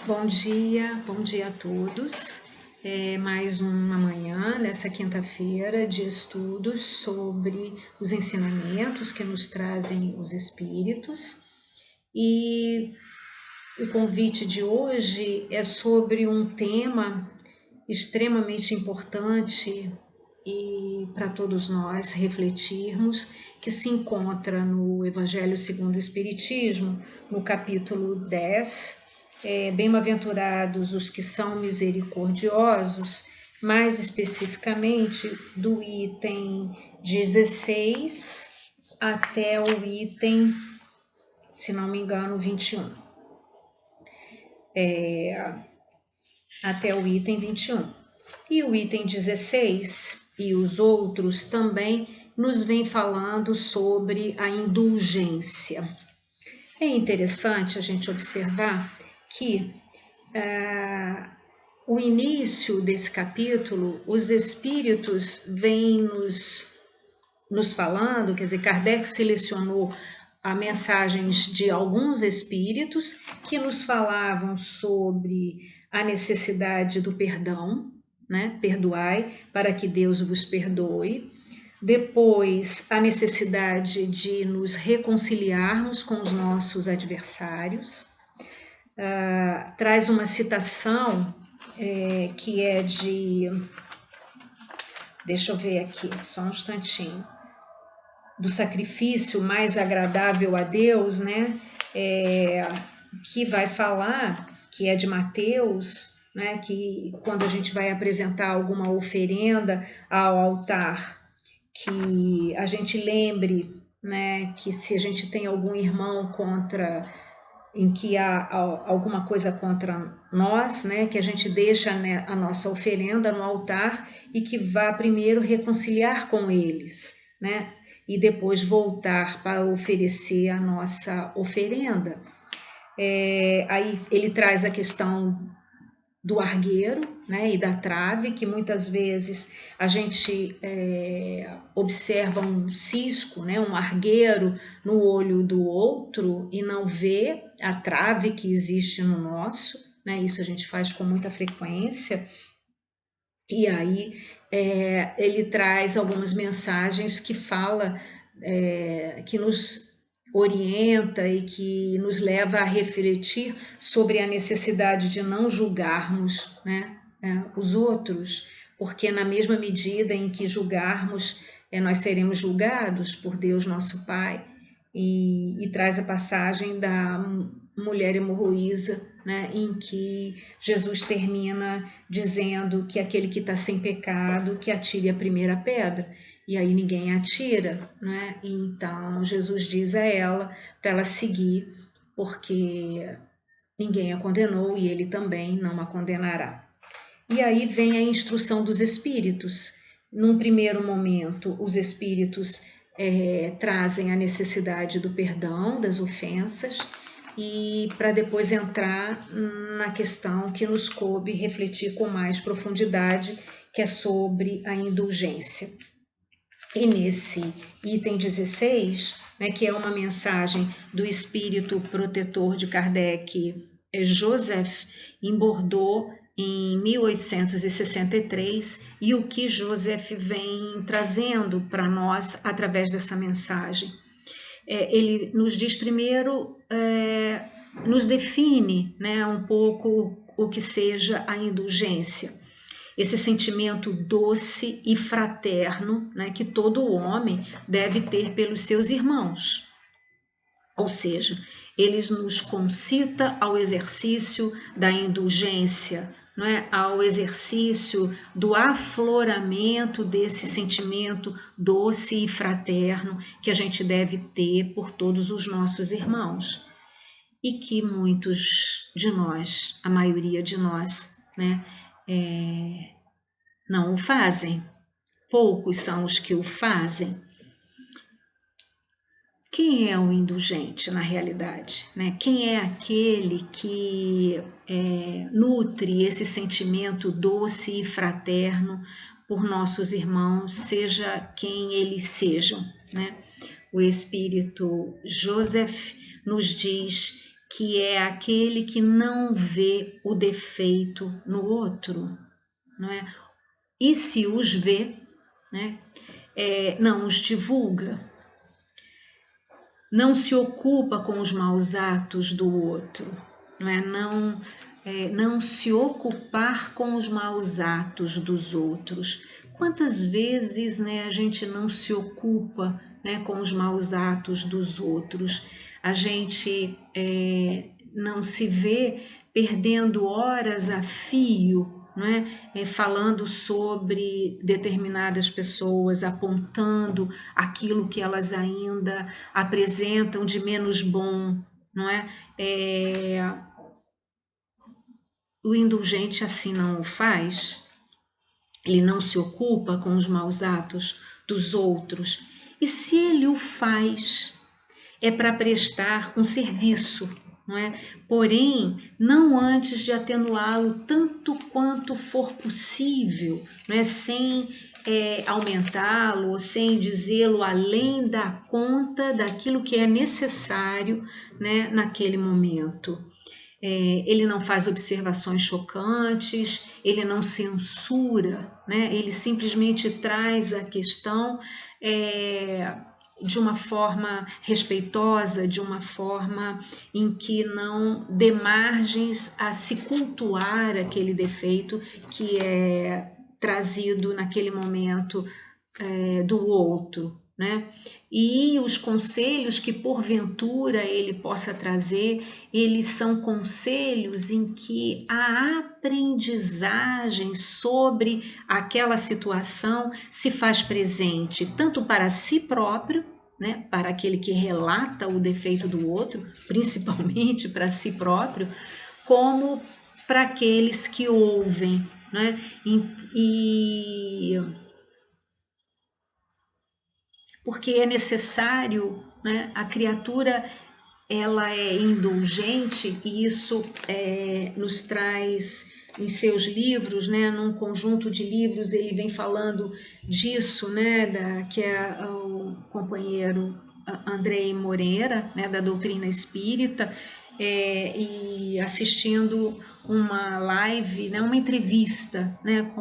Bom dia a todos. Mais uma manhã, nessa quinta-feira, de estudos sobre os ensinamentos que nos trazem os Espíritos. E o convite de hoje é sobre um tema extremamente importante e para todos nós refletirmos, que se encontra no Evangelho segundo o Espiritismo, no capítulo 10, bem-aventurados os que são misericordiosos, mais especificamente do item 16 até o item, se não me engano, 21. Até o item 21. E o item 16 e os outros também nos vem falando sobre a indulgência. É interessante a gente observar que o início desse capítulo, os espíritos vêm nos falando, quer dizer, Kardec selecionou a mensagens de alguns espíritos que nos falavam sobre a necessidade do perdão, né? Perdoai para que Deus vos perdoe. Depois, a necessidade de nos reconciliarmos com os nossos adversários. Traz uma citação que é de... Deixa eu ver aqui, só um instantinho. Do sacrifício mais agradável a Deus, né? Que vai falar, que é de Mateus, né? Que quando a gente vai apresentar alguma oferenda ao altar, que a gente lembre, né? Que se a gente tem algum irmão em que há alguma coisa contra nós, né, que a gente deixa, né, a nossa oferenda no altar e que vá primeiro reconciliar com eles, né, e depois voltar para oferecer a nossa oferenda. Aí ele traz a questão do argueiro, né, e da trave, que muitas vezes a gente observa um cisco, né, um argueiro no olho do outro e não vê a trave que existe no nosso, né, isso a gente faz com muita frequência. E aí ele traz algumas mensagens que fala, que nos orienta e que nos leva a refletir sobre a necessidade de não julgarmos, né, os outros, porque na mesma medida em que julgarmos, nós seremos julgados por Deus nosso Pai, e traz a passagem da mulher hemorroísa, né, em que Jesus termina dizendo que aquele que está sem pecado, que atire a primeira pedra. E aí ninguém atira, né? Então Jesus diz a ela para ela seguir, porque ninguém a condenou e ele também não a condenará. E aí vem a instrução dos espíritos. Num primeiro momento, os espíritos trazem a necessidade do perdão das ofensas, e para depois entrar na questão que nos coube refletir com mais profundidade, que é sobre a indulgência. E nesse item 16, né, que é uma mensagem do espírito protetor de Kardec, Joseph, em Bordeaux, em 1863, e o que Joseph vem trazendo para nós através dessa mensagem. Ele nos diz primeiro, nos define, né, um pouco o que seja a indulgência. Esse sentimento doce e fraterno, né, que todo homem deve ter pelos seus irmãos. Ou seja, ele nos concita ao exercício da indulgência, não é? Ao exercício do afloramento desse sentimento doce e fraterno que a gente deve ter por todos os nossos irmãos. E que muitos de nós, a maioria de nós, né, não o fazem. Poucos são os que o fazem. Quem é o indulgente na realidade, né? Quem é aquele que nutre esse sentimento doce e fraterno por nossos irmãos, seja quem eles sejam, né? O espírito Joseph nos diz que é aquele que não vê o defeito no outro, não é? E se os vê, né, não os divulga, não se ocupa com os maus atos do outro, não é? Não se ocupar com os maus atos dos outros. Quantas vezes, né, a gente não se ocupa, né, com os maus atos dos outros? A gente não se vê perdendo horas a fio, não é? Falando sobre determinadas pessoas, apontando aquilo que elas ainda apresentam de menos bom, não é? O indulgente assim não o faz, ele não se ocupa com os maus atos dos outros, e se ele o faz, é para prestar um serviço, não é? Porém, não antes de atenuá-lo tanto quanto for possível, não é? Sem aumentá-lo ou sem dizê-lo além da conta daquilo que é necessário, né, naquele momento. Ele não faz observações chocantes, ele não censura, né? Ele simplesmente traz a questão de uma forma respeitosa, de uma forma em que não dê margens a se cultuar aquele defeito que é trazido naquele momento do outro, né? E os conselhos que porventura ele possa trazer, eles são conselhos em que a aprendizagem sobre aquela situação se faz presente, tanto para si próprio, né, para aquele que relata o defeito do outro, principalmente para si próprio, como para aqueles que ouvem, né? Porque é necessário, né? A criatura ela é indulgente e isso nos traz em seus livros, né? Num conjunto de livros ele vem falando disso, né? Que é o companheiro Andrei Moreira, né? Da doutrina espírita, e assistindo uma live, né? Uma entrevista, né?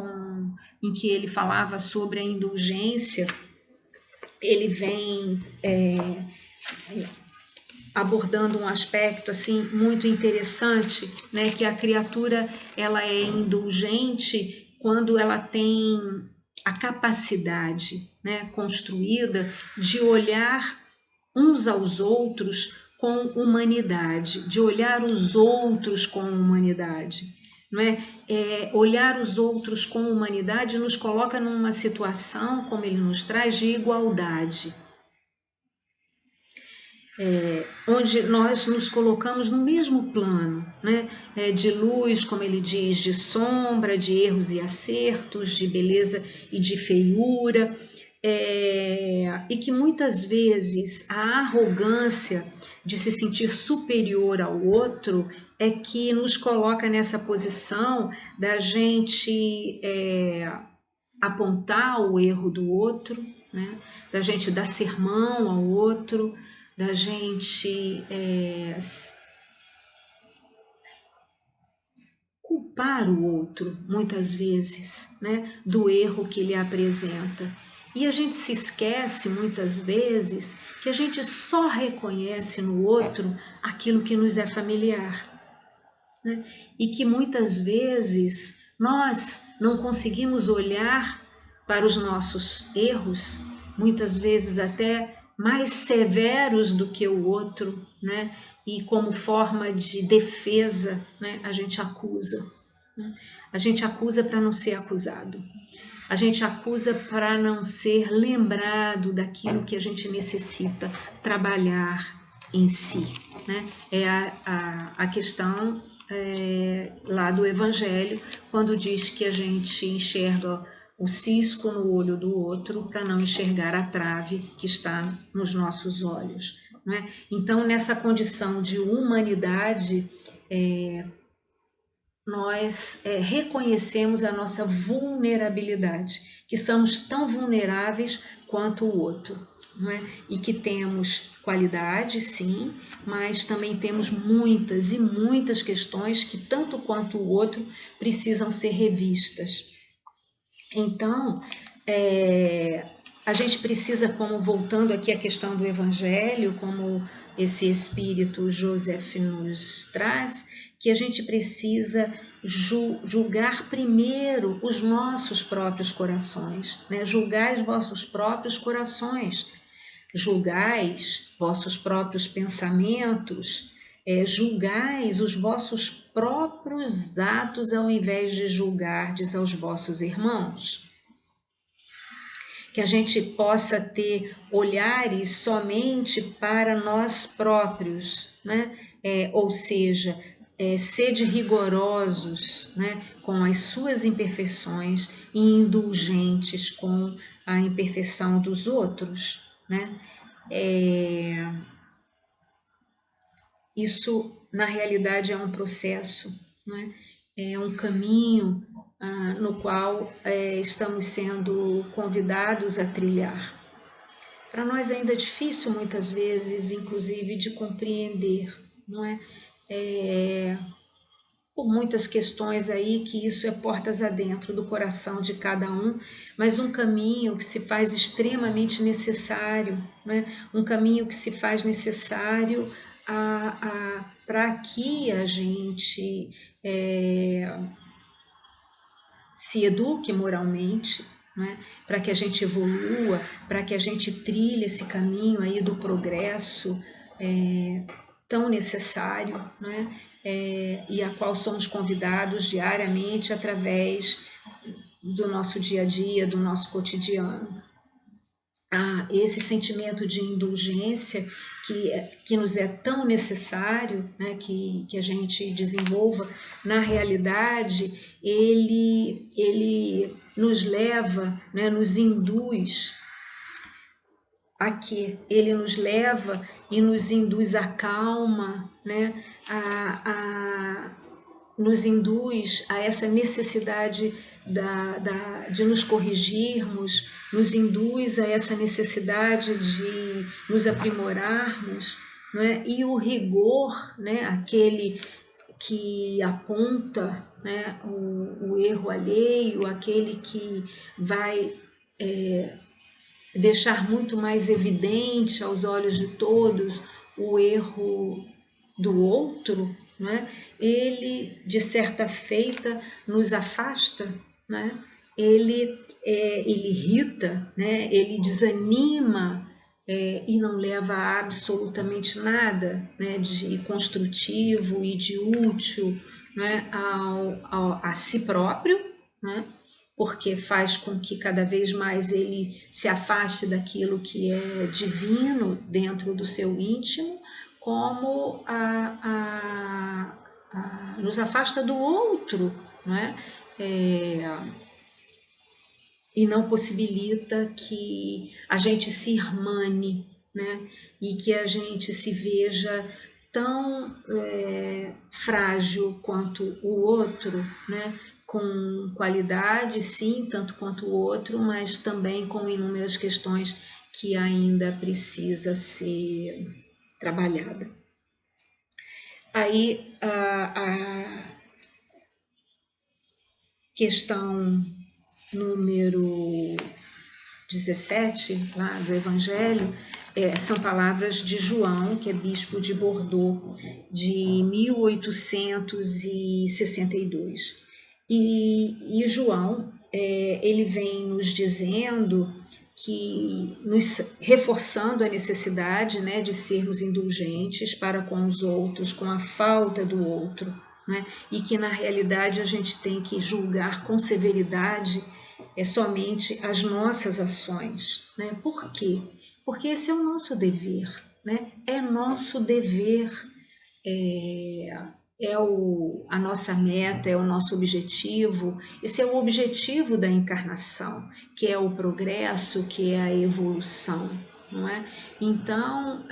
Em que ele falava sobre a indulgência. Ele vem abordando um aspecto assim muito interessante, né, que a criatura ela é indulgente quando ela tem a capacidade, né, construída de olhar uns aos outros com humanidade, de olhar os outros com humanidade. Não é? Olhar os outros com humanidade nos coloca numa situação, como ele nos traz, de igualdade. Onde nós nos colocamos no mesmo plano, né? De luz, como ele diz, de sombra, de erros e acertos, de beleza e de feiura, e que muitas vezes a arrogância de se sentir superior ao outro é que nos coloca nessa posição da gente apontar o erro do outro, né? Da gente dar sermão ao outro, da gente culpar o outro, muitas vezes, né, do erro que ele apresenta. E a gente se esquece, muitas vezes, que a gente só reconhece no outro aquilo que nos é familiar, né? E que muitas vezes nós não conseguimos olhar para os nossos erros, muitas vezes até mais severos do que o outro, né? E como forma de defesa, né? A gente acusa. Né? A gente acusa para não ser acusado. A gente acusa para não ser lembrado daquilo que a gente necessita trabalhar em si, né? É a questão lá do Evangelho, quando diz que a gente enxerga o cisco no olho do outro para não enxergar a trave que está nos nossos olhos, não é? Então, nessa condição de humanidade, nós reconhecemos a nossa vulnerabilidade, que somos tão vulneráveis quanto o outro. não é? E que temos qualidade, sim, mas também temos muitas e muitas questões que, tanto quanto o outro, precisam ser revistas. Então, a gente precisa, como voltando aqui à questão do Evangelho, como esse Espírito Joseph nos traz, que a gente precisa julgar primeiro os nossos próprios corações, né? Julgai os vossos próprios corações, julgais vossos próprios pensamentos, julgais os vossos próprios atos ao invés de julgardes aos vossos irmãos. Que a gente possa ter olhares somente para nós próprios, né? Ou seja, sede rigorosos, né? Com as suas imperfeições e indulgentes com a imperfeição dos outros, né? Isso, na realidade, é um processo, né? É um caminho no qual estamos sendo convidados a trilhar. Para nós ainda é difícil, muitas vezes, inclusive, de compreender, não é? Por muitas questões aí que isso é portas adentro do coração de cada um, mas um caminho que se faz extremamente necessário, né? Um caminho que se faz necessário para que a gente se eduque moralmente, né? Para que a gente evolua, para que a gente trilhe esse caminho aí do progresso tão necessário, né? E a qual somos convidados diariamente através do nosso dia a dia, do nosso cotidiano. Esse sentimento de indulgência que nos é tão necessário, né, que a gente desenvolva, na realidade, ele nos leva, né, nos induz a quê? Ele nos leva e nos induz à calma, né, nos induz a essa necessidade de nos corrigirmos, nos induz a essa necessidade de nos aprimorarmos, não é? E o rigor, né, aquele que aponta, né, o erro alheio, aquele que vai deixar muito mais evidente aos olhos de todos o erro do outro, né? Ele, de certa feita, nos afasta, né? Ele irrita, né? Ele desanima e não leva a absolutamente nada, né? De construtivo e de útil, né? A si próprio, né? Porque faz com que cada vez mais ele se afaste daquilo que é divino dentro do seu íntimo, como nos afasta do outro, não é? E não possibilita que a gente se irmane, né? E que a gente se veja tão frágil quanto o outro, né? Com qualidade, sim, tanto quanto o outro, mas também com inúmeras questões que ainda precisa ser trabalhada. Aí a questão número 17, lá do Evangelho, são palavras de João, que é bispo de Bordeaux, de 1862. E João, ele vem nos dizendo nos reforçando a necessidade, né, de sermos indulgentes para com os outros, com a falta do outro, né, e que na realidade a gente tem que julgar com severidade somente as nossas ações, né? Por quê? Porque esse é o nosso dever, né? É nosso dever, a nossa meta, é o nosso objetivo. Esse é o objetivo da encarnação, que é o progresso, que é a evolução, não é? Então,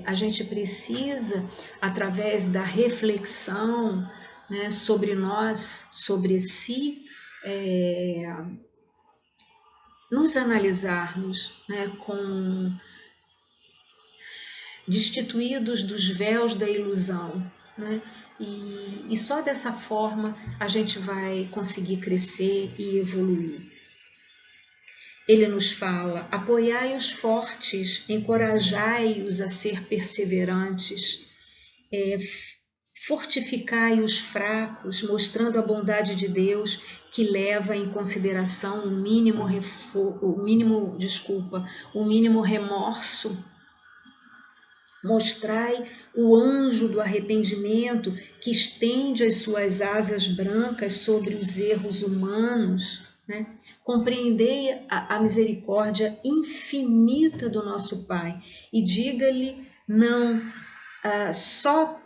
a gente precisa, através da reflexão, né, sobre nós, sobre si, nos analisarmos, né, com destituídos dos véus da ilusão, né? E só dessa forma a gente vai conseguir crescer e evoluir. Ele nos fala: apoiai os fortes, encorajai-os a ser perseverantes, fortificai os fracos, mostrando a bondade de Deus que leva em consideração o mínimo remorso. Mostrai o anjo do arrependimento que estende as suas asas brancas sobre os erros humanos, né? Compreendei a misericórdia infinita do nosso Pai e diga-lhe não só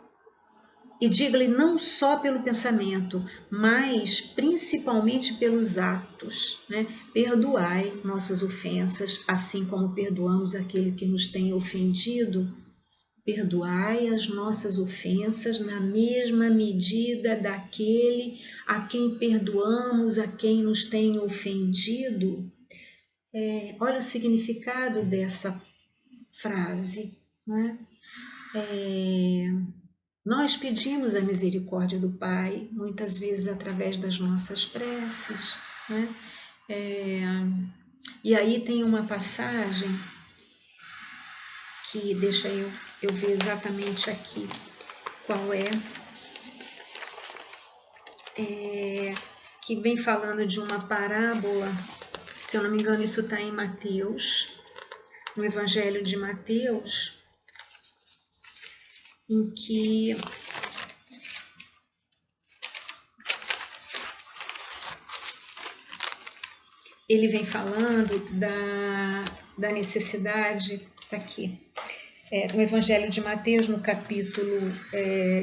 pelo pensamento, mas principalmente pelos atos, né? Perdoai nossas ofensas, assim como perdoamos aquele que nos tem ofendido. Perdoai as nossas ofensas na mesma medida daquele a quem perdoamos, a quem nos tem ofendido. Olha o significado dessa frase, né? Nós pedimos a misericórdia do Pai, muitas vezes através das nossas preces, né? E aí tem uma passagem que deixa eu ver exatamente aqui qual é, que vem falando de uma parábola, se eu não me engano isso está em Mateus, no Evangelho de Mateus, em que ele vem falando da necessidade, está aqui, no Evangelho de Mateus, no capítulo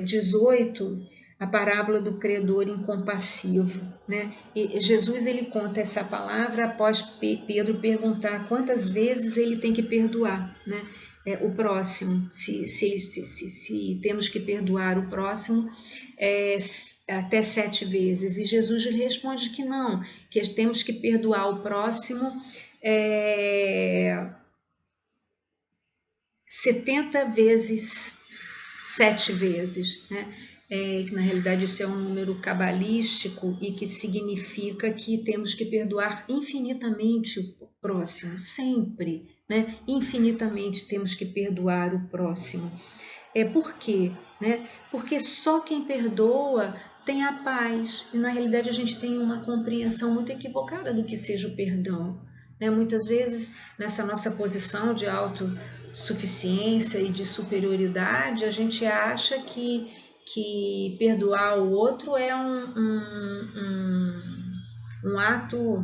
18, a parábola do credor incompassivo, né? E Jesus ele conta essa palavra após Pedro perguntar quantas vezes ele tem que perdoar, né? O próximo, se temos que perdoar o próximo até 7 vezes. E Jesus lhe responde que não, que temos que perdoar o próximo 70 vezes 7 vezes, né? Na realidade isso é um número cabalístico e que significa que temos que perdoar infinitamente o próximo, sempre, né? Infinitamente temos que perdoar o próximo. Por quê? Né? Porque só quem perdoa tem a paz, e na realidade a gente tem uma compreensão muito equivocada do que seja o perdão. Né? Muitas vezes, nessa nossa posição de autossuficiência e de superioridade, a gente acha que perdoar o outro é um ato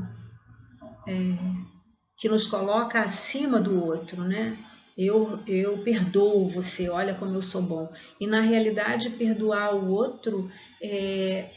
que nos coloca acima do outro, né? Eu perdoo você, olha como eu sou bom. E na realidade, perdoar o outro é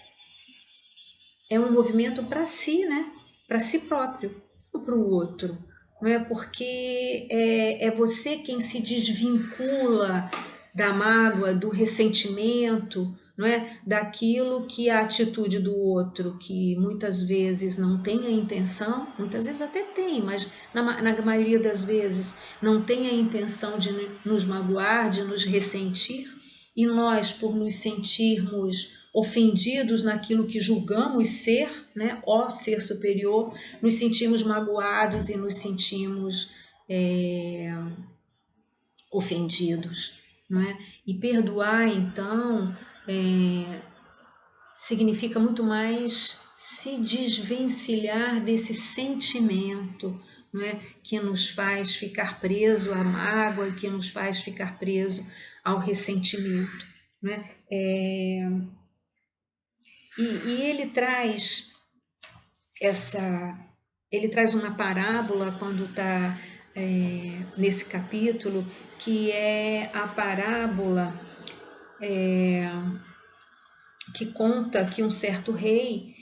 um movimento para si, né? Para si próprio, não para o outro. Não é porque é você quem se desvincula da mágoa, do ressentimento, não é? Daquilo que a atitude do outro, que muitas vezes não tem a intenção, muitas vezes até tem, mas na maioria das vezes não tem a intenção de nos magoar, de nos ressentir, e nós, por nos sentirmos ofendidos naquilo que julgamos ser, né, ó ser superior, nos sentimos magoados e nos sentimos ofendidos, não é? E perdoar, então, significa muito mais se desvencilhar desse sentimento, não é? Que nos faz ficar preso à mágoa, que nos faz ficar preso ao ressentimento, não é? E ele traz uma parábola quando está nesse capítulo, que é a parábola que conta que um certo rei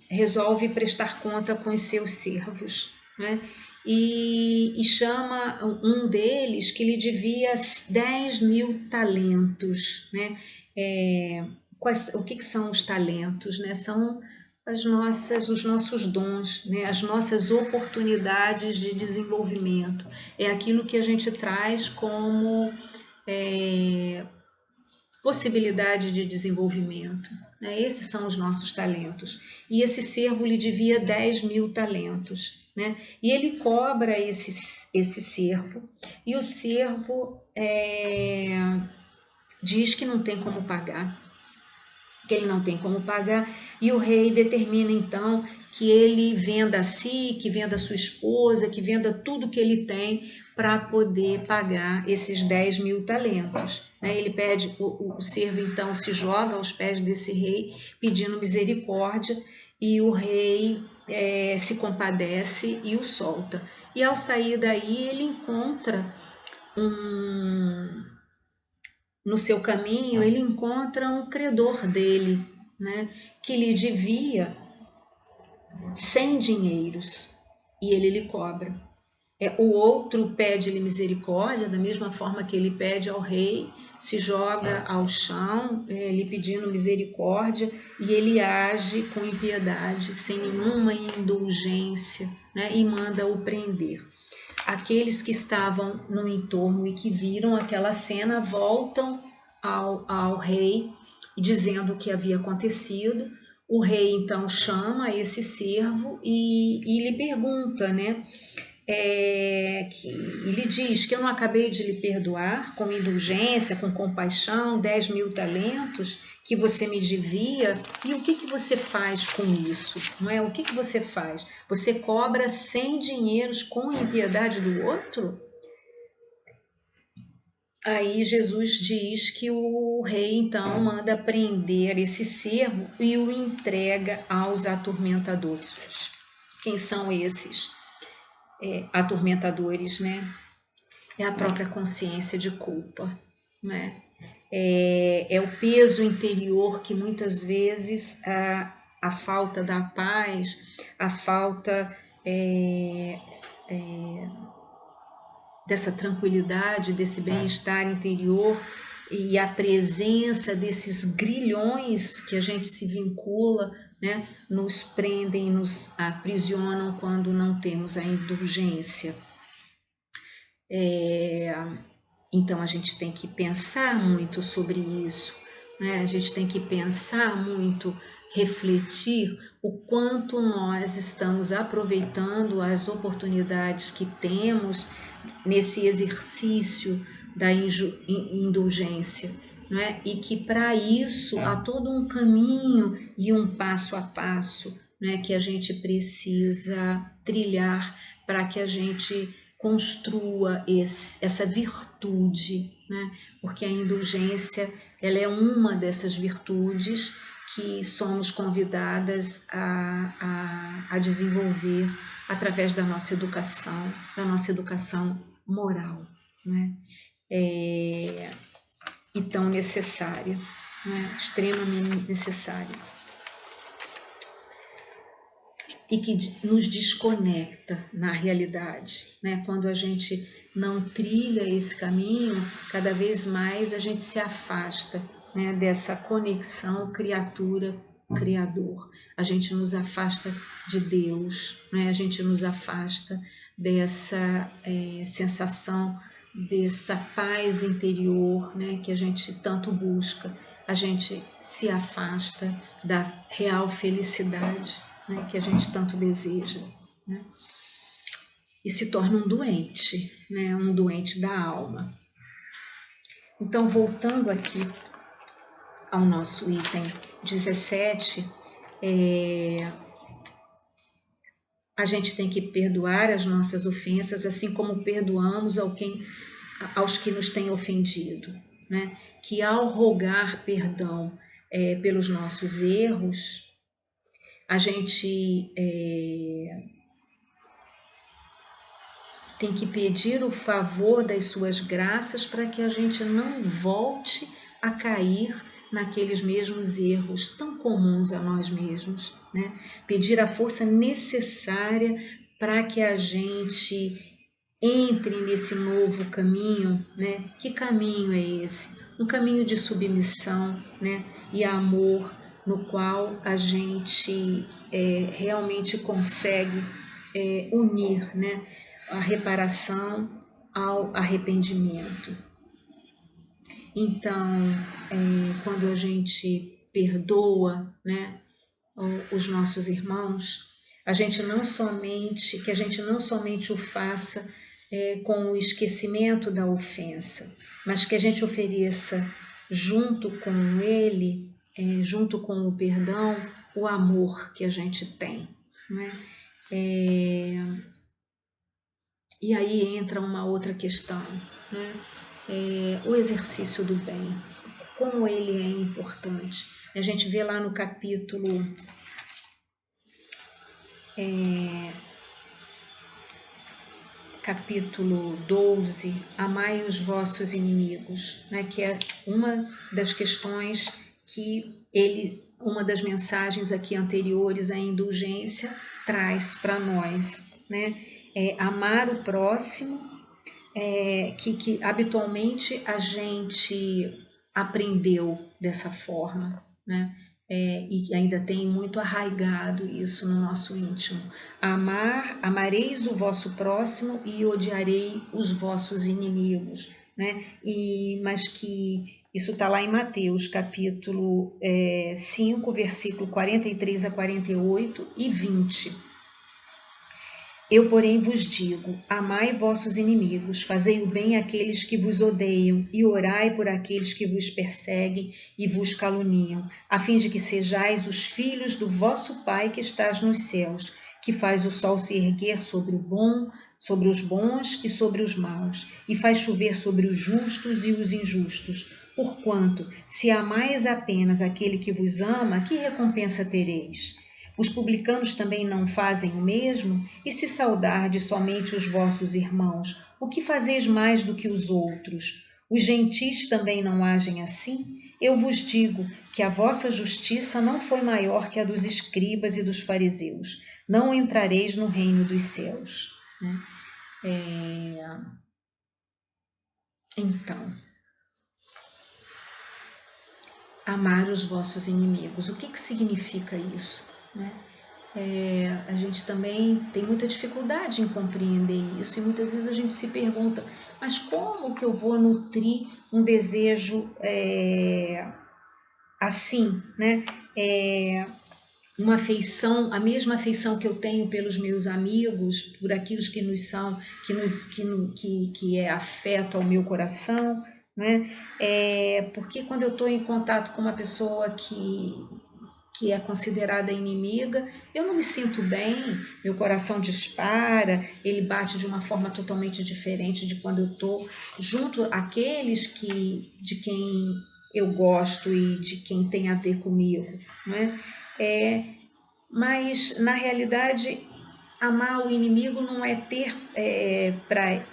resolve prestar conta com os seus servos, né? E chama um deles que lhe devia 10.000 talentos, né? O que são os talentos, né? São os nossos dons, né? As nossas oportunidades de desenvolvimento. É aquilo que a gente traz como possibilidade de desenvolvimento, né? Esses são os nossos talentos. E esse servo lhe devia 10.000 talentos, né? E ele cobra esse servo, e o servo diz que não tem como pagar, que ele não tem como pagar, e o rei determina então que ele venda a si, que venda a sua esposa, que venda tudo que ele tem para poder pagar esses 10.000 talentos. Ele pede, o servo então se joga aos pés desse rei pedindo misericórdia, e o rei se compadece e o solta. E ao sair daí ele encontra no seu caminho, ele encontra um credor dele, né, que lhe devia 100 dinheiros, e ele lhe cobra. O outro pede-lhe misericórdia, da mesma forma que ele pede ao rei, se joga ao chão, lhe pedindo misericórdia, e ele age com impiedade, sem nenhuma indulgência, né, e manda-o prender. Aqueles que estavam no entorno e que viram aquela cena voltam ao rei dizendo o que havia acontecido. O rei então chama esse servo e lhe pergunta, né? E lhe diz que eu não acabei de lhe perdoar com indulgência, com compaixão, 10.000 talentos que você me devia, e o que você faz com isso? Não é? O que você faz? Você cobra 100 dinheiros com impiedade do outro? Aí Jesus diz que o rei então manda prender esse servo e o entrega aos atormentadores. Quem são esses atormentadores, né? É a própria consciência de culpa, né? É o peso interior que muitas vezes a falta da paz, a falta dessa tranquilidade, desse bem-estar interior e a presença desses grilhões que a gente se vincula, né, nos prendem, nos aprisionam quando não temos a indulgência. Então a gente tem que pensar muito sobre isso, né? A gente tem que pensar muito, refletir o quanto nós estamos aproveitando as oportunidades que temos nesse exercício da indulgência, né? E que para isso há todo um caminho e um passo a passo, né, que a gente precisa trilhar para que a gente construa essa virtude, né? Porque a indulgência ela é uma dessas virtudes que somos convidadas a desenvolver através da nossa educação moral, né? E tão necessária, né? Extremamente necessária. E que nos desconecta na realidade, né? Quando a gente não trilha esse caminho, cada vez mais a gente se afasta, né, dessa conexão criatura-criador. A gente nos afasta de Deus, né? A gente nos afasta dessa sensação, dessa paz interior, né, que a gente tanto busca. A gente se afasta da real felicidade, né, que a gente tanto deseja, né, e se torna um doente, né, um doente da alma. Então, voltando aqui ao nosso item 17, a gente tem que perdoar as nossas ofensas, assim como perdoamos aos que nos têm ofendido, né? Que ao rogar perdão pelos nossos erros, a gente tem que pedir o favor das suas graças para que a gente não volte a cair naqueles mesmos erros tão comuns a nós mesmos, né? Pedir a força necessária para que a gente entre nesse novo caminho, né? Que caminho é esse? Um caminho de submissão, né? E amor no qual a gente realmente consegue unir, né, a reparação ao arrependimento. Então, quando a gente perdoa, né, os nossos irmãos, que a gente não somente o faça com o esquecimento da ofensa, mas que a gente ofereça junto com ele, junto com o perdão, o amor que a gente tem, né? E aí entra uma outra questão, né? O exercício do bem, como ele é importante. A gente vê lá no capítulo 12, amai os vossos inimigos, né? Que é uma das questões que uma das mensagens aqui anteriores à indulgência traz para nós, né? Amar o próximo, que habitualmente a gente aprendeu dessa forma, né? E ainda tem muito arraigado isso no nosso íntimo. Amareis o vosso próximo e odiarei os vossos inimigos, né? Mas que isso está lá em Mateus, capítulo 5, versículo 43 a 48 e 20. Eu, porém, vos digo, amai vossos inimigos, fazei o bem àqueles que vos odeiam, e orai por aqueles que vos perseguem e vos caluniam, a fim de que sejais os filhos do vosso Pai que estás nos céus, que faz o sol se erguer sobre os bons e sobre os maus, e faz chover sobre os justos e os injustos. Porquanto, se amais apenas aquele que vos ama, que recompensa tereis? Os publicanos também não fazem o mesmo? E se saudardes somente os vossos irmãos, o que fazeis mais do que os outros? Os gentis também não agem assim? Eu vos digo que a vossa justiça não foi maior que a dos escribas e dos fariseus. Não entrareis no reino dos céus. Então, amar os vossos inimigos. O que significa isso, né? A gente também tem muita dificuldade em compreender isso e muitas vezes a gente se pergunta, mas como que eu vou nutrir um desejo assim, né? Uma afeição, a mesma afeição que eu tenho pelos meus amigos, por aqueles que nos são, que é afeto ao meu coração, né? Porque quando eu estou em contato com uma pessoa que é considerada inimiga, eu não me sinto bem, meu coração dispara, ele bate de uma forma totalmente diferente de quando eu estou junto àqueles de quem eu gosto e de quem tem a ver comigo, né? Mas, na realidade, amar o inimigo não é ter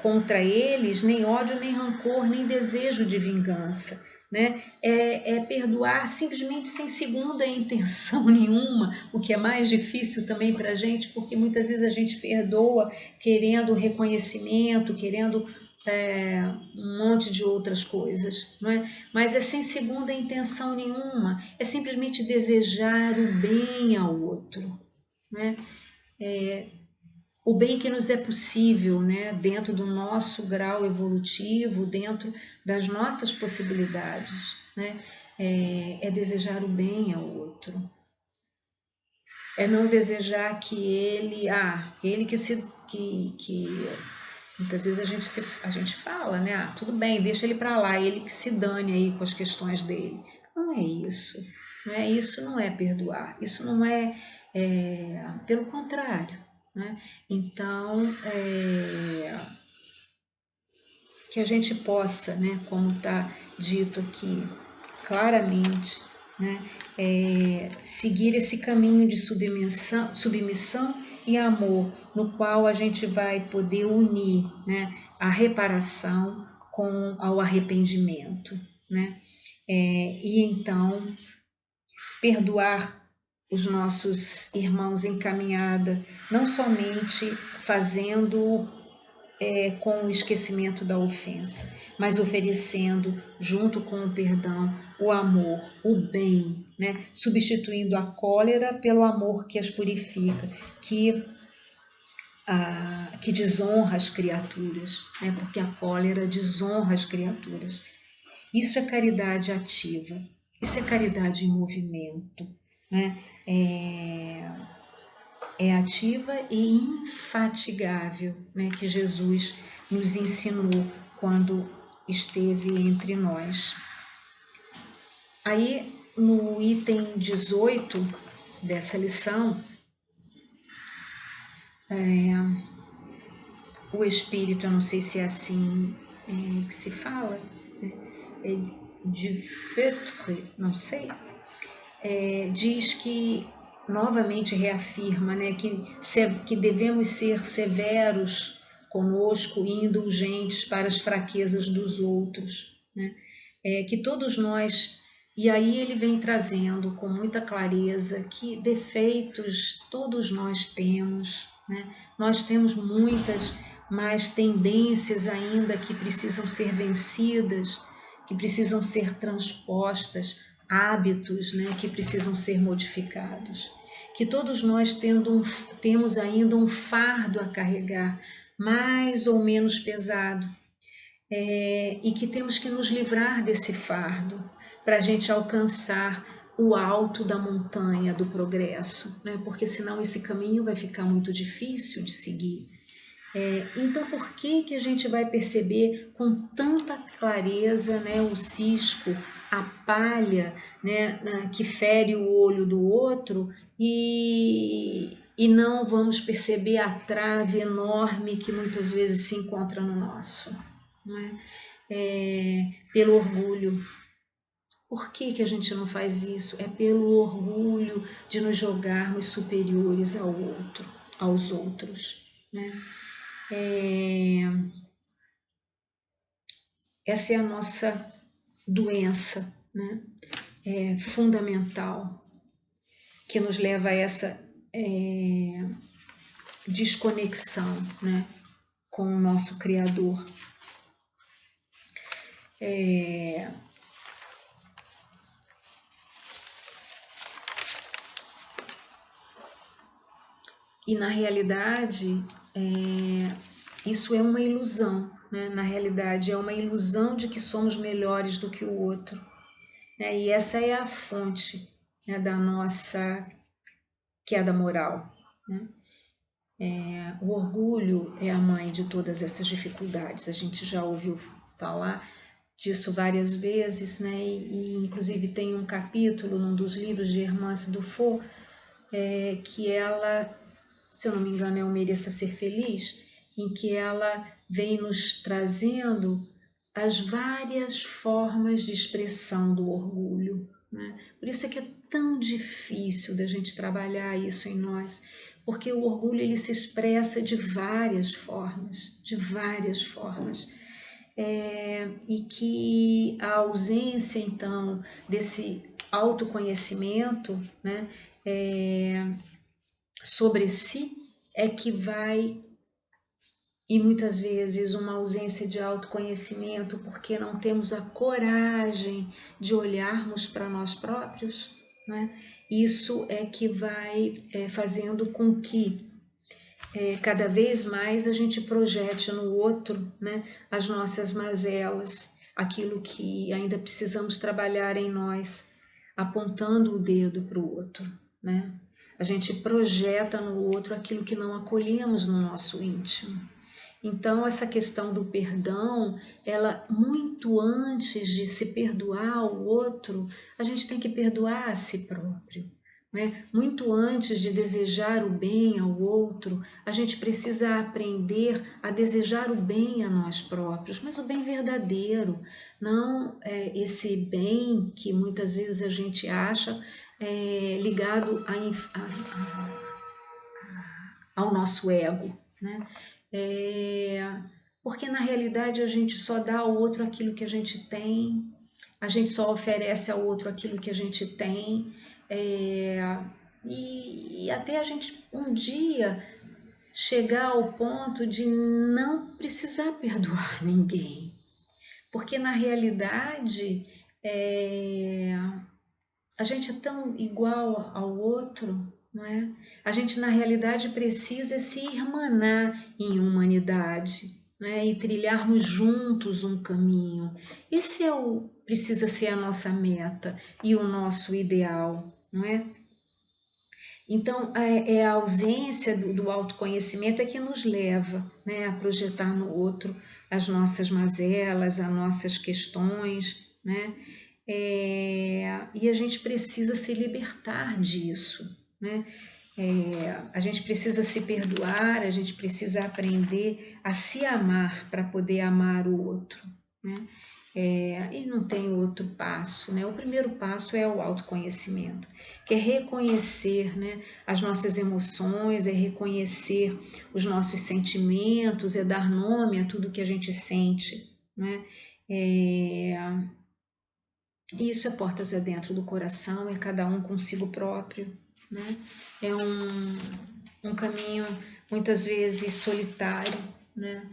contra eles nem ódio, nem rancor, nem desejo de vingança, né? É perdoar simplesmente sem segunda intenção nenhuma, o que é mais difícil também para a gente, porque muitas vezes a gente perdoa querendo reconhecimento, querendo um monte de outras coisas, não é? Mas é sem segunda intenção nenhuma, é simplesmente desejar o bem ao outro, né? O bem que nos é possível, né? Dentro do nosso grau evolutivo, dentro das nossas possibilidades, né? É desejar o bem ao outro. É não desejar que ele que muitas vezes a gente fala, né? Tudo bem, deixa ele para lá, ele que se dane aí com as questões dele. Não é isso, não é isso, não é perdoar. Isso não pelo contrário, né? Então, que a gente possa, né? Como está dito aqui claramente, né? Seguir esse caminho de submissão e amor, no qual a gente vai poder unir, né, a reparação ao arrependimento, né? E então perdoar os nossos irmãos em caminhada, não somente fazendo com o esquecimento da ofensa, mas oferecendo, junto com o perdão, o amor, o bem, né? Substituindo a cólera pelo amor que as purifica, que desonra as criaturas, né? Porque a cólera desonra as criaturas. Isso é caridade ativa, isso é caridade em movimento, né? É ativa e infatigável, né? Que Jesus nos ensinou quando esteve entre nós. Aí, no item 18 dessa lição, o Espírito, eu não sei se é assim que se fala, de Feutre, não sei, diz que, novamente reafirma, né, que devemos ser severos conosco e indulgentes para as fraquezas dos outros, né? Que todos nós, e aí ele vem trazendo com muita clareza que defeitos todos nós temos, né? Nós temos muitas, mas tendências ainda que precisam ser vencidas, que precisam ser transpostas, hábitos, né, que precisam ser modificados. Que todos nós temos ainda um fardo a carregar, mais ou menos pesado, e que temos que nos livrar desse fardo para a gente alcançar o alto da montanha do progresso, né? Porque senão esse caminho vai ficar muito difícil de seguir. Então, por que a gente vai perceber com tanta clareza, né, o cisco, a palha, né, que fere o olho do outro e não vamos perceber a trave enorme que muitas vezes se encontra no nosso? Não é? Pelo orgulho. Por que a gente não faz isso? É pelo orgulho de nos jogarmos superiores aos outros, né? Essa é a nossa doença, né? Fundamental, que nos leva a essa desconexão, né, com o nosso Criador. E na realidade, isso é uma ilusão, né? Na realidade, é uma ilusão de que somos melhores do que o outro. Né? E essa é a fonte, né, da nossa queda moral. Né? O orgulho é a mãe de todas essas dificuldades. A gente já ouviu falar disso várias vezes, né? E inclusive tem um capítulo num dos livros de Hermance Dufour, que ela, se eu não me engano, é o Mereça Ser Feliz, em que ela vem nos trazendo as várias formas de expressão do orgulho, né? Por isso é que é tão difícil da gente trabalhar isso em nós, porque o orgulho ele se expressa de várias formas, e que a ausência, então, desse autoconhecimento, né, sobre si é que vai, e muitas vezes uma ausência de autoconhecimento porque não temos a coragem de olharmos para nós próprios, né? Isso é que vai fazendo com que cada vez mais a gente projete no outro, né, as nossas mazelas, aquilo que ainda precisamos trabalhar em nós, apontando o dedo para o outro, né? A gente projeta no outro aquilo que não acolhemos no nosso íntimo. Então, essa questão do perdão, ela, muito antes de se perdoar o outro, a gente tem que perdoar a si próprio. Né? Muito antes de desejar o bem ao outro, a gente precisa aprender a desejar o bem a nós próprios, mas o bem verdadeiro, não esse bem que muitas vezes a gente acha ligado ao nosso ego, né? Porque na realidade a gente só dá ao outro aquilo que a gente tem, a gente só oferece ao outro aquilo que a gente tem, e até a gente um dia chegar ao ponto de não precisar perdoar ninguém, porque na realidade A gente é tão igual ao outro, não é? A gente, na realidade, precisa se irmanar em humanidade, né? E trilharmos juntos um caminho. Esse precisa ser a nossa meta e o nosso ideal, não é? Então, é a ausência do autoconhecimento é que nos leva, né, a projetar no outro as nossas mazelas, as nossas questões, né? E a gente precisa se libertar disso, né? A gente precisa se perdoar, a gente precisa aprender a se amar para poder amar o outro, né? E não tem outro passo, né? O primeiro passo é o autoconhecimento, que é reconhecer, né, as nossas emoções, é reconhecer os nossos sentimentos, é dar nome a tudo que a gente sente, né? É, e isso é portas adentro do coração, é cada um consigo próprio, né? É um caminho muitas vezes solitário, né?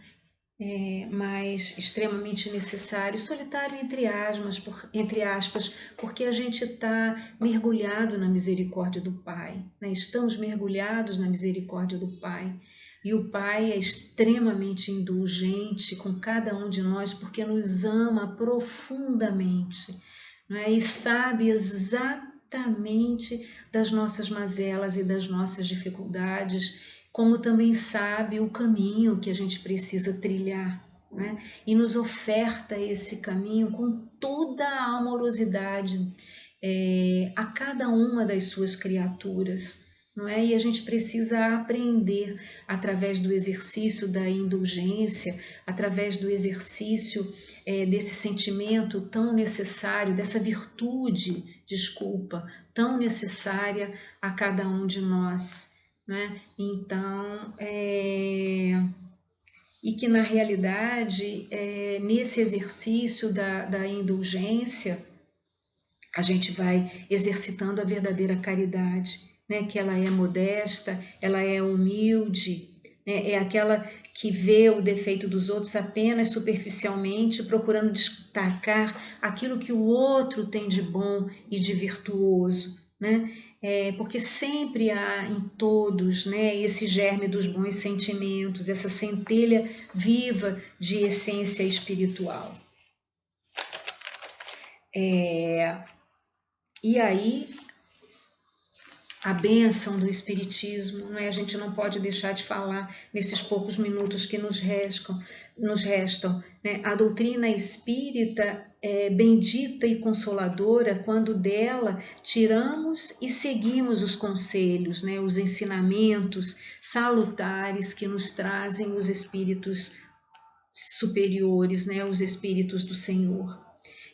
Mas extremamente necessário, solitário entre aspas, porque a gente está mergulhado na misericórdia do Pai, né? Estamos mergulhados na misericórdia do Pai. E o Pai é extremamente indulgente com cada um de nós porque nos ama profundamente, né? E sabe exatamente das nossas mazelas e das nossas dificuldades, como também sabe o caminho que a gente precisa trilhar, né? E nos oferta esse caminho com toda a amorosidade a cada uma das suas criaturas. Não é? E a gente precisa aprender através do exercício da indulgência, através do exercício desse sentimento tão necessário, dessa virtude, desculpa, tão necessária a cada um de nós, né? Então, e que na realidade, nesse exercício da indulgência, a gente vai exercitando a verdadeira caridade, né? Que ela é modesta, ela é humilde, né? É aquela que vê o defeito dos outros apenas superficialmente, procurando destacar aquilo que o outro tem de bom e de virtuoso, né? Porque sempre há em todos, né, esse germe dos bons sentimentos, essa centelha viva de essência espiritual. E aí a bênção do Espiritismo, não é? A gente não pode deixar de falar nesses poucos minutos que nos restam, né? A doutrina espírita é bendita e consoladora quando dela tiramos e seguimos os conselhos, né? Os ensinamentos salutares que nos trazem os espíritos superiores, né? Os espíritos do Senhor.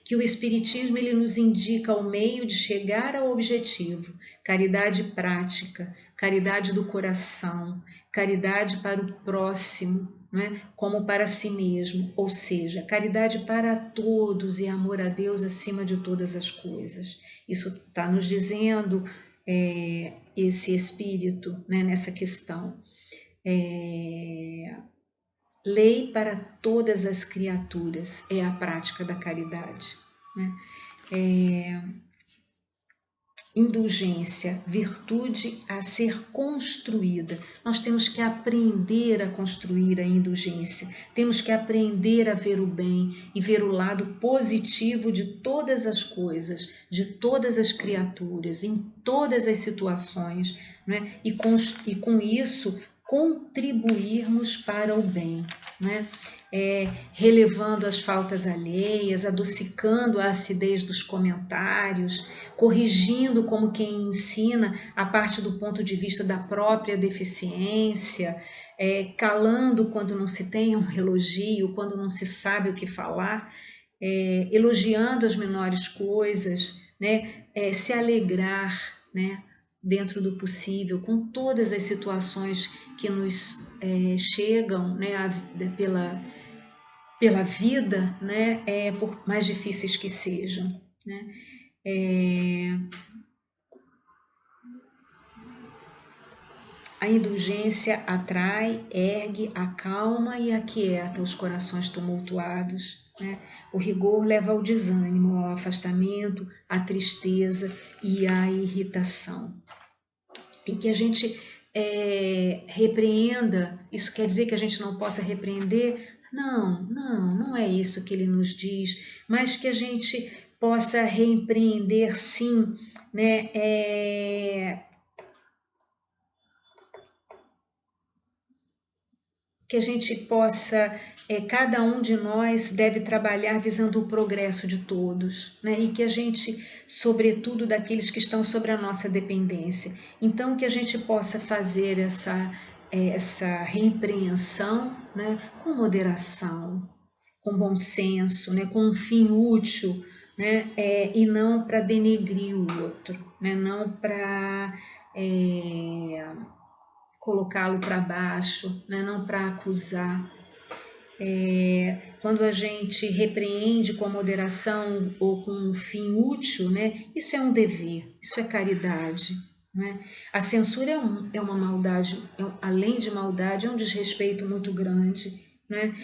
Que o Espiritismo ele nos indica o meio de chegar ao objetivo, caridade prática, caridade do coração, caridade para o próximo, né? Como para si mesmo, ou seja, caridade para todos e amor a Deus acima de todas as coisas. Isso está nos dizendo esse Espírito, né, nessa questão. Lei para todas as criaturas é a prática da caridade, né? Indulgência, virtude a ser construída. Nós temos que aprender a construir a indulgência, temos que aprender a ver o bem e ver o lado positivo de todas as coisas, de todas as criaturas, em todas as situações, né? E com isso contribuirmos para o bem, né? Relevando as faltas alheias, adocicando a acidez dos comentários, corrigindo como quem ensina a parte do ponto de vista da própria deficiência, calando quando não se tem um elogio, quando não se sabe o que falar, elogiando as menores coisas, né? Se alegrar, né? Dentro do possível, com todas as situações que nos chegam, né? Pela vida, né? Por mais difíceis que sejam, né? A indulgência atrai, ergue, acalma e aquieta os corações tumultuados, né? O rigor leva ao desânimo, ao afastamento, à tristeza e à irritação. E que a gente repreenda, isso quer dizer que a gente não possa repreender? Não é isso que ele nos diz, mas que a gente possa repreender sim, né? Que a gente possa, cada um de nós deve trabalhar visando o progresso de todos, né? E que a gente, sobretudo daqueles que estão sobre a nossa dependência, então que a gente possa fazer essa repreensão, né? Com moderação, com bom senso, né? Com um fim útil, né? E não para denegrir o outro, né? Não para colocá-lo para baixo, né? Não para acusar. Quando a gente repreende com moderação ou com um fim útil, né? Isso é um dever, isso é caridade. Né? A censura é uma maldade, além de maldade, é um desrespeito muito grande. Né?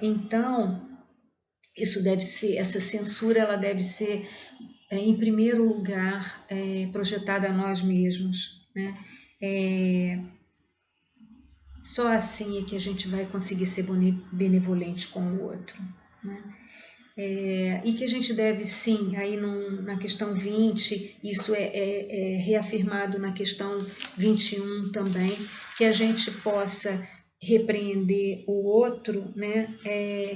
Então, isso deve ser, essa censura ela deve ser, em primeiro lugar, projetada a nós mesmos. Né? Só assim é que a gente vai conseguir ser benevolente com o outro. Né? E que a gente deve sim, aí na questão 20, isso é reafirmado na questão 21 também, que a gente possa repreender o outro, né?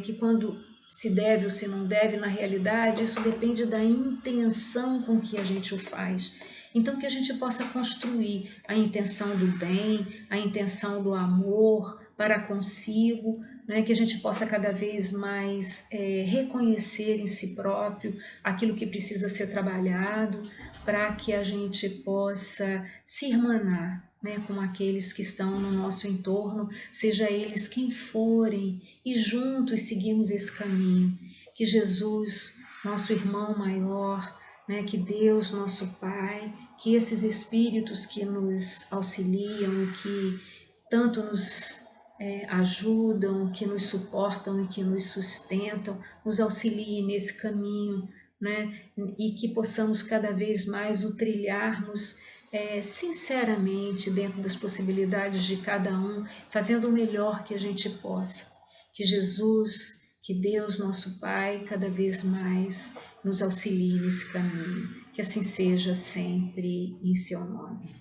Que quando se deve ou se não deve, na realidade, isso depende da intenção com que a gente o faz. Então, que a gente possa construir a intenção do bem, a intenção do amor para consigo, né, que a gente possa cada vez mais reconhecer em si próprio aquilo que precisa ser trabalhado, para que a gente possa se irmanar, né, com aqueles que estão no nosso entorno, seja eles quem forem, e juntos seguimos esse caminho. Que Jesus, nosso irmão maior, né, que Deus, nosso Pai, que esses espíritos que nos auxiliam e que tanto nos ajudam, que nos suportam e que nos sustentam, nos auxiliem nesse caminho, né? E que possamos cada vez mais o trilharmos sinceramente dentro das possibilidades de cada um, fazendo o melhor que a gente possa. Que Jesus, que Deus, nosso Pai, cada vez mais nos auxilie nesse caminho. Que assim seja sempre em seu nome.